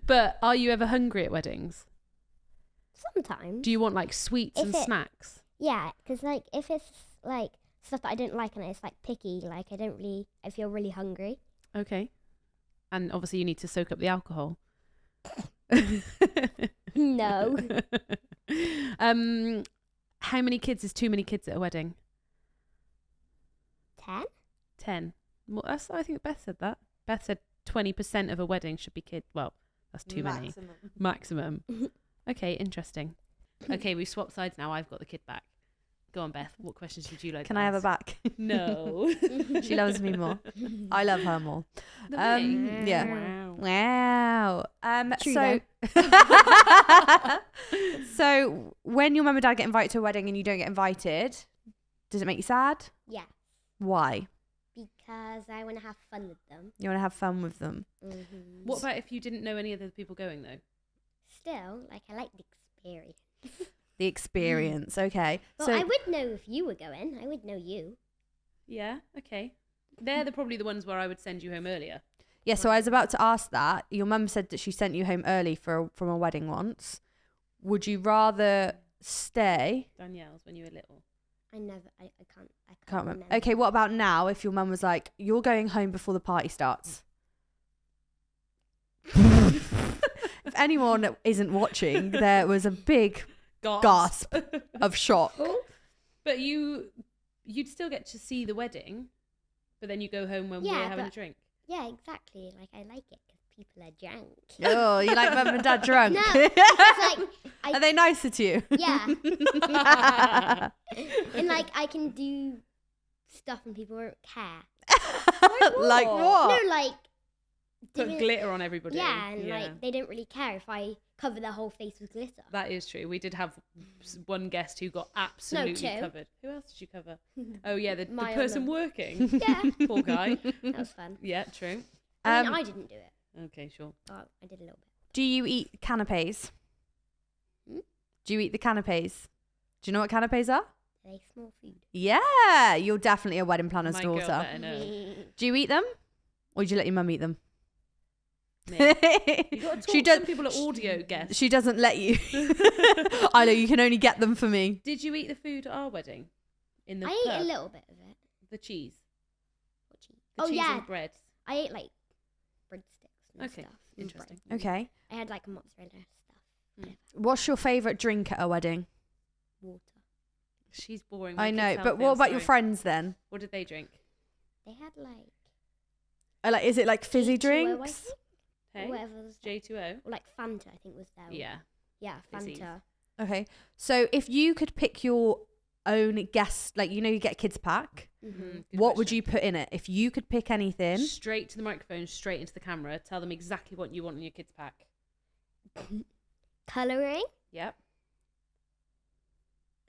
But are you ever hungry at weddings? Sometimes. Do you want like sweets If and it- snacks? Yeah, because like if it's like stuff that I don't like and it's like picky, like I feel really hungry. Okay. And obviously you need to soak up the alcohol. No. How many kids is too many kids at a wedding? 10? 10. Well, I think Beth said that. Beth said 20% of a wedding should be kids. Well, that's too many. Maximum. Okay, interesting. Okay, we've swapped sides now. I've got the kid back. Go on, Beth. What questions would you like Can to I have her ask? back? No. She loves me more. I love her more. The Yeah. Wow. Wow. True So, so when your mum and dad get invited to a wedding and you don't get invited, does it make you sad? Yeah, Why? because I want to have fun with them. You want to have fun with them. Mm-hmm. What about if you didn't know any of the people going, though? Still, like I like the experience. The experience. Okay. Well, so I would know if you were going. I would know you. Yeah, okay. They're probably the ones where I would send you home earlier. yeah. So I was about to ask that. Your mum said that she sent you home early from a wedding once. would you rather stay? Danielle's when you were little. I can't Can't remember. remember. Okay, what about now? If your mum was like, "You're going home before the party starts." If anyone isn't watching, there was a big gasp of shock. But you'd still get to see the wedding, but then you go home when we're having a drink. Yeah, exactly. Like, I like it because people are drunk. Oh, you like mum and dad drunk? No, it's like, Are they nicer to you? yeah. And like, I can do stuff and people won't care. Like what? No, like, Put doing- glitter on everybody. yeah, and like, they don't really care if I cover their whole face with glitter. That is true. We did have one guest who got absolutely two. covered. Who else did you cover? Oh yeah, the My person own. working. Yeah, Poor guy. that was fun. Yeah, true. I mean, I didn't do it. Okay, sure. But I did a little bit. Do you eat canapes? Hmm? Do you eat the canapes? Do you know what canapes are? Are they small food? Yeah, you're definitely a wedding planner's My girl daughter. better know. Do you eat them? Or do you let your mum eat them? Me. You got to talk She to does- some people at audio guests. She doesn't let you. I know, you can only get them for me. Did you eat the food at our wedding? In the I ate pub? a little bit of it. The cheese. What cheese? The Oh, cheese yeah. and bread. I ate like breadsticks and Okay, stuff. and interesting. bread. Okay. I had like mozzarella stuff. What's your favourite drink at a wedding? Water. She's boring. I Make know, it but healthy, what I'm about your sorry. friends then? What did they drink? They had like Like, is it like fizzy J2O, I drinks? think, Hey? or whatever was there. J2O? Or like Fanta, I think was there. Yeah. Yeah, Fizzies. Fanta. Okay. So if you could pick your own guest, like, you know, you get a kids pack, Mm-hmm. what would you put in it? If you could pick anything. Straight to the microphone, straight into the camera. Tell them exactly what you want in your kids' pack. Colouring. Yep.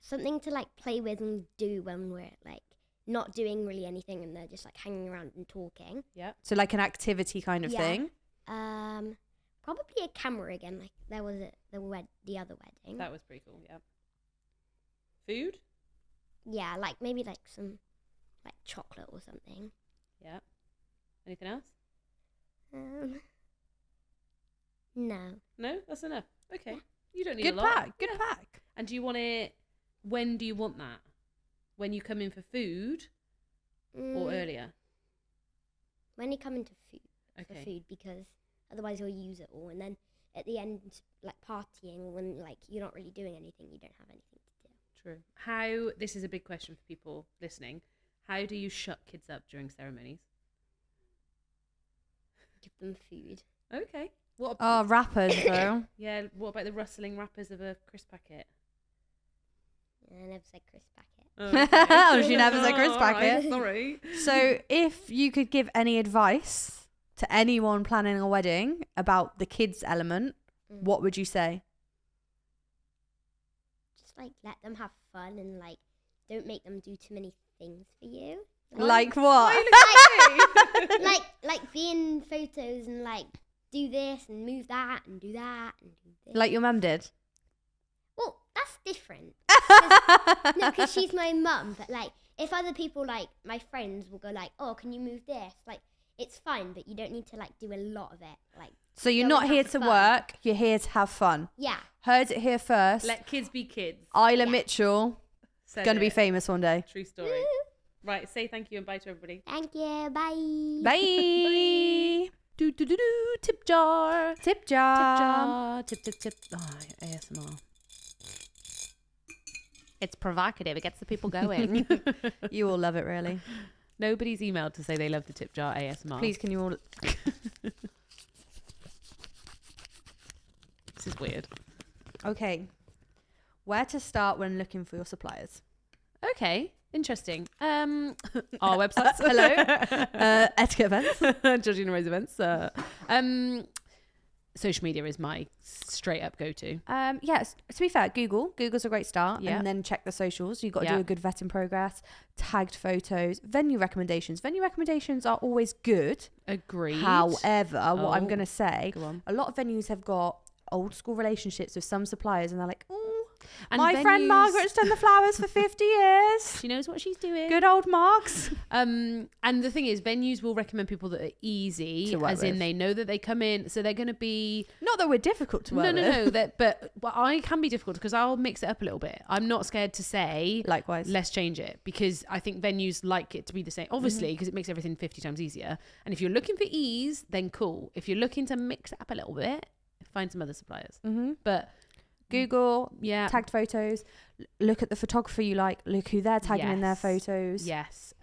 Something to like play with and do when we're like not doing really anything and they're just like hanging around and talking. Yep. So like an activity kind of Yeah. thing. Probably a camera again. Like there was the other wedding. That was pretty cool. Yep. Food? Yeah, like maybe like some like chocolate or something. Yep. Anything else? No. No? That's enough. Okay. Yeah. You don't need Good a lot. pack. Good pack. And do you want it... When do you want that? When you come in for food or earlier? When you come into food, Okay. for food, because otherwise you'll use it all, and then at the end, like partying, when like you're not really doing anything, you don't have anything to do. True. How... This is a big question for people listening. How do you shut kids up during ceremonies? Give them food. Okay. What? Oh, wrappers though. Yeah. What about the rustling wrappers of a crisp packet? I never said crisp packet. Oh, she never said crisp All right, packet. sorry. So if you could give any advice to anyone planning a wedding about the kids element, what would you say? Just like let them have fun and like don't make them do too many things for you. Like what? like be in photos and like do this and move that and do that and do this. Like your mum did? Well, that's different. No, because she's my mum. But like, if other people, like my friends, will go like, "Oh, can you move this?" Like, it's fine, but you don't need to like do a lot of it. Like, So you're go not and here have to fun. work, you're here to have fun. Yeah. Heard it here first. Let kids be kids. Isla Mitchell, Said going to be it. famous one day. True story. Right, say thank you and bye to everybody. Thank you. Bye. Bye. Do do do do. Tip jar. Tip jar. Tip jar. Tip tip tip. Oh, ASMR. It's provocative. It gets the people going. You all love it, really. Nobody's emailed to say they love the tip jar ASMR. Please, can you all... This is weird. Okay. Where to start when looking for your suppliers? Okay, interesting. Our websites. Hello. Etiquette events. Georgie and Rose events. Social media is my straight up go to. Yes, to be fair, Google's a great start. Yeah. And then check the socials. You've got to Yeah. do a good vetting progress, tagged photos, venue recommendations. Venue recommendations are always good. Agreed. However, what I'm Oh. going to say, Go on. a lot of venues have got old school relationships with some suppliers and they're like, oh, And My friend venues- Margaret's done the flowers for 50 years. She knows what she's doing. Good old Marks. And the thing is, venues will recommend people that are easy, To work as in with. they know that they come in, so they're going to be. Not that we're difficult to work with. No. But I can be difficult because I'll mix it up a little bit. I'm not scared to say, Likewise. let's change it, because I think venues like it to be the same, obviously, because it makes everything 50 times easier. And if you're looking for ease, then cool. If you're looking to mix it up a little bit, find some other suppliers. Mm-hmm. But Google yeah, tagged photos. Look at the photographer you like. Look who they're tagging in their Yes. photos. yes.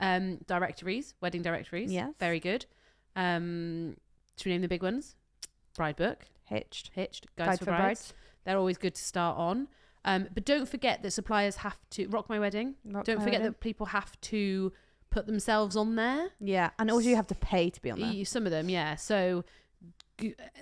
Directories, wedding directories. Yes. Very good. Should we name the big ones? Bride book, Hitched. Guides for brides. They're always good to start on. But don't forget that suppliers have to rock my wedding. Don't forget that people have to put themselves on there. Yeah, and also you have to pay to be on there. Some of them, yeah. So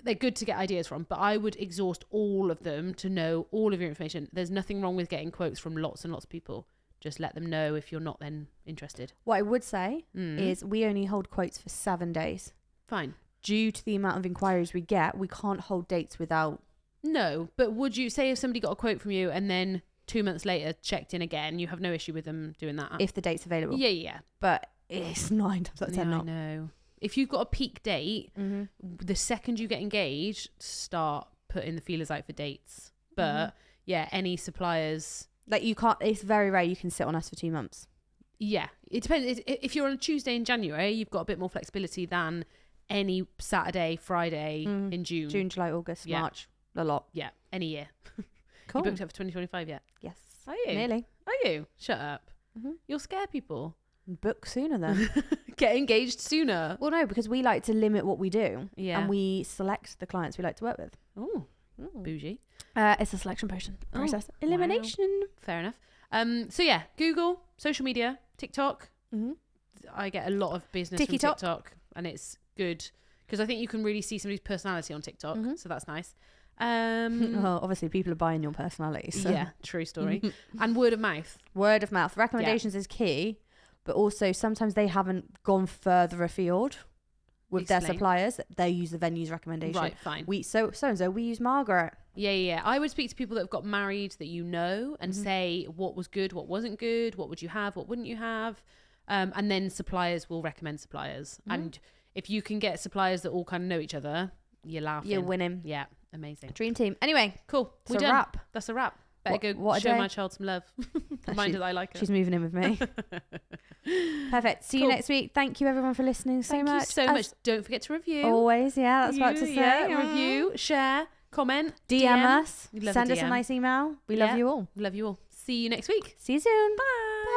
they're good to get ideas from, but I would exhaust all of them to know all of your information. There's nothing wrong with getting quotes from lots and lots of people. Just let them know if you're not then interested. What I would say Mm. is we only hold quotes for 7 days. Fine. Due to the amount of inquiries we get, we can't hold dates without. No, but would you say if somebody got a quote from you and then 2 months later checked in again, you have no issue with them doing that? If the date's available. Yeah. But it's 9 times out of 10 I not. know. If you've got a peak date, Mm-hmm. the second you get engaged, start putting the feelers out for dates. But yeah, any suppliers. Like you can't, it's very rare you can sit on us for 2 months. Yeah, it depends. If you're on a Tuesday in January, you've got a bit more flexibility than any Saturday, Friday in June. June, July, August, Yeah. March, a lot. Yeah, any year. Cool. You booked up for 2025 yet? Yes. Are you? Nearly. Are you? Shut up. Mhm. You'll scare people. Book sooner then. Get engaged sooner. Well, no, because we like to limit what we do. Yeah. And we select the clients we like to work with. Oh, bougie. It's a selection process. Elimination. Fair enough. So yeah, Google, social media, TikTok. Mm-hmm. I get a lot of business TikTok. from TikTok, and it's good because I think you can really see somebody's personality on TikTok. So that's nice. Well, obviously, people are buying your personality. So. Yeah, true story. And word of mouth. Word of mouth. Recommendations is key, but also sometimes they haven't gone further afield with their Explain. suppliers. They use the venue's recommendation. Right, fine. We so and so we use Margaret. Yeah. I would speak to people that have got married that you know and say what was good, what wasn't good, what would you have, what wouldn't you have, and then suppliers will recommend suppliers. And if you can get suppliers that all kind of know each other, you're laughing. You're winning. Yeah, amazing. Dream team. Anyway, Cool. it's We're a done. wrap. That's a wrap. Better go What a show day. my child some love. Remind her that I like her. She's moving in with me. Perfect. See you Cool. next week. Thank you everyone for listening so Thank much. you so As much. Don't forget to review. Always, yeah. That's about to say. Review, share, comment, DM us. We'd love Send a us a DM. nice email. We Yeah. love you all. Love you all. See you next week. See you soon. Bye.